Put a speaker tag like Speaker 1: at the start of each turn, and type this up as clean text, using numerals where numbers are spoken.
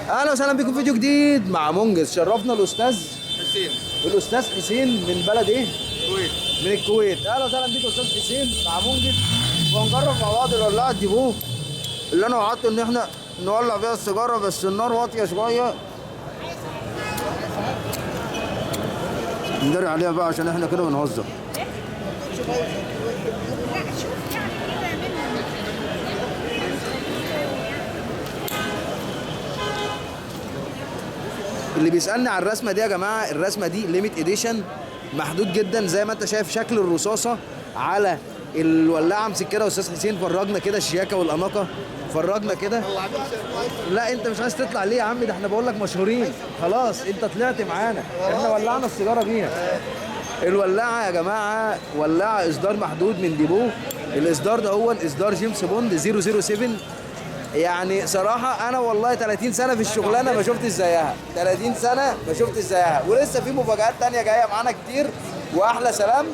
Speaker 1: اهلا وسهلا بكم في فيديو جديد مع منجز. شرفنا
Speaker 2: حسين
Speaker 1: الاستاذ حسين من بلد ايه؟
Speaker 2: كويت.
Speaker 1: من الكويت. اهلا وسهلا بيكم استاذ حسين مع منجز، وهنجرب مع بعض الولاعه الديبو اللي انا وعدت ان احنا نولع فيها السيجاره، بس النار واطيه شويه. نداري عليها بقى عشان احنا كده بنهزر. اللي بيسألني على الرسمة دي يا جماعة، الرسمة دي ليميت اديشن، محدود جدا زي ما انت شايف شكل الرصاصة على الولاعة. امسك كده يا استاذ حسين، فرجنا كده الشياكة والأناقة، فرجنا كده. لا انت مش عايز تطلع ليه يا عم؟ ده احنا بقول لك مشهورين خلاص، انت طلعت معانا، احنا ولعنا السيجارة بيها. الولاعة يا جماعة ولاعة اصدار محدود من ديبو. الاصدار ده هو الاصدار جيمس بوند 007. يعني صراحة أنا والله 30 سنة في الشغلانة ما شفتش زيها، 30 سنة ما شفتش زيها، ولسه في مفاجآت تانية جاية معانا كتير. وأحلى سلام.